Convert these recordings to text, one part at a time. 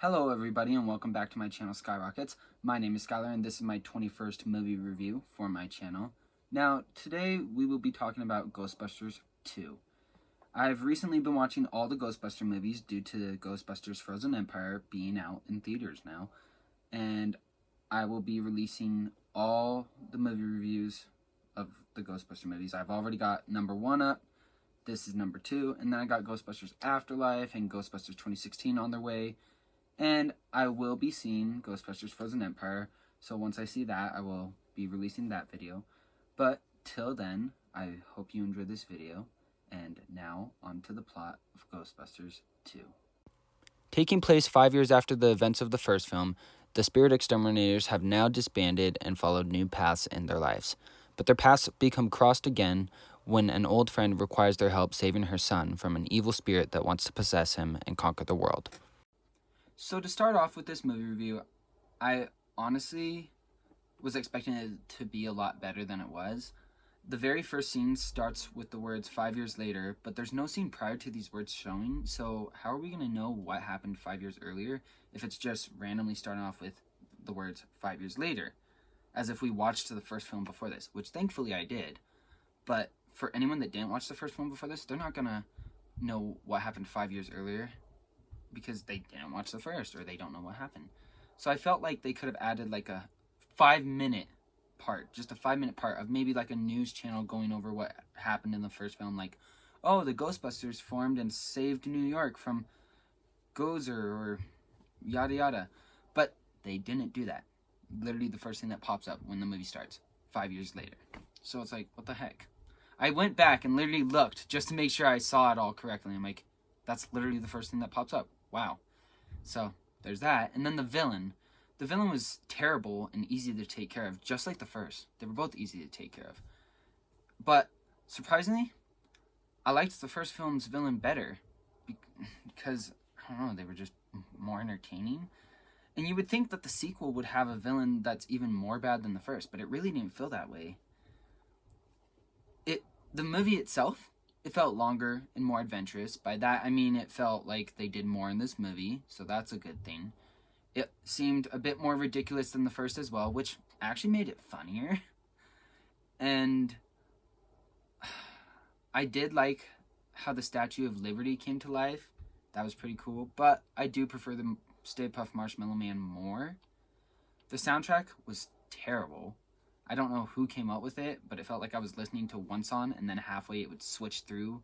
Hello everybody and welcome back to my channel Skyrockets. My name is Skylar and this is my 21st movie review for my channel. Now today we will be talking about Ghostbusters 2. I've recently been watching all the Ghostbuster movies due to Ghostbusters Frozen Empire being out in theaters now. And I will be releasing all the movie reviews of the Ghostbuster movies. I've already got number 1 up. This is number 2. And then I got Ghostbusters Afterlife and Ghostbusters 2016 on their way. And I will be seeing Ghostbusters Frozen Empire, so once I see that, I will be releasing that video. But till then, I hope you enjoyed this video, and now on to the plot of Ghostbusters 2. Taking place 5 years after the events of the first film, the spirit exterminators have now disbanded and followed new paths in their lives. But their paths become crossed again when an old friend requires their help saving her son from an evil spirit that wants to possess him and conquer the world. So to start off with this movie review, I honestly was expecting it to be a lot better than it was. The very first scene starts with the words 5 years later, but there's no scene prior to these words showing, so how are we going to know what happened 5 years earlier if it's just randomly starting off with the words 5 years later, as if we watched the first film before this, which thankfully I did. But for anyone that didn't watch the first film before this, they're not going to know what happened 5 years earlier, because they didn't watch the first, or they don't know what happened. So I felt like they could have added like a 5-minute part, just a 5-minute part of maybe like a news channel going over what happened in the first film, like, oh, the Ghostbusters formed and saved New York from Gozer, or yada yada. But they didn't do that. Literally the first thing that pops up when the movie starts, 5 years later. So it's like, what the heck? I went back and literally looked just to make sure I saw it all correctly. I'm like, that's literally the first thing that pops up. Wow. So there's that. And then the villain. The villain was terrible and easy to take care of, just like the first. They were both easy to take care of. But surprisingly, I liked the first film's villain better because, I don't know, they were just more entertaining. And you would think that the sequel would have a villain that's even more bad than the first, but it really didn't feel that way. The movie itself, it felt longer and more adventurous. By that, I mean it felt like they did more in this movie, so that's a good thing. It seemed a bit more ridiculous than the first as well, which actually made it funnier. And I did like how the Statue of Liberty came to life. That was pretty cool, but I do prefer the Stay Puft Marshmallow Man more. The soundtrack was terrible. I don't know who came up with it, but it felt like I was listening to one song and then halfway it would switch through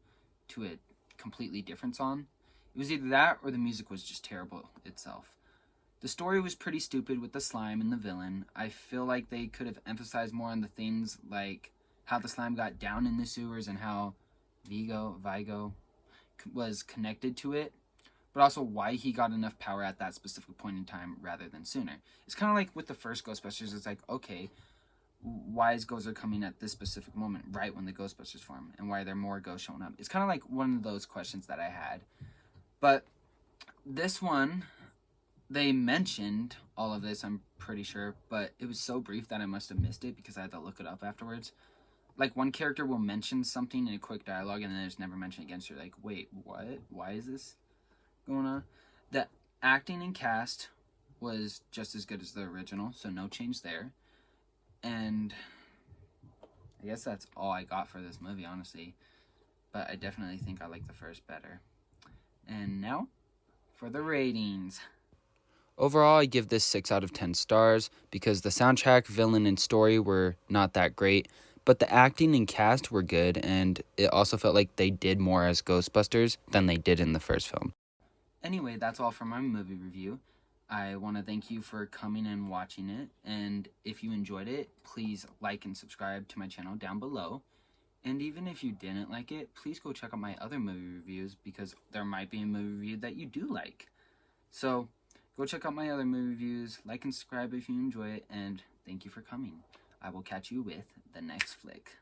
to a completely different song. It was either that or the music was just terrible itself. The story was pretty stupid with the slime and the villain. I feel like they could have emphasized more on the things like how the slime got down in the sewers and how Vigo was connected to it, but also why he got enough power at that specific point in time rather than sooner. It's kind of like with the first Ghostbusters, it's like, okay, why is Gozer coming at this specific moment right when the Ghostbusters form, and why are there more ghosts showing up? It's kind of like one of those questions that I had. But this one, they mentioned all of this, I'm pretty sure, but it was so brief that I must have missed it because I had to look it up afterwards. Like, one character will mention something in a quick dialogue and then it's never mentioned again, so you're like, wait, what? Why is this going on? The acting and cast was just as good as the original, so no change there. And I guess that's all I got for this movie, honestly. But I definitely think I like the first better. And now, for the ratings. Overall, I give this 6 out of 10 stars because the soundtrack, villain, and story were not that great. But the acting and cast were good, and it also felt like they did more as Ghostbusters than they did in the first film. Anyway, that's all for my movie review. I want to thank you for coming and watching it, and if you enjoyed it, please like and subscribe to my channel down below. And even if you didn't like it, please go check out my other movie reviews because there might be a movie review that you do like. So go check out my other movie reviews, like and subscribe if you enjoy it, and thank you for coming. I will catch you with the next flick.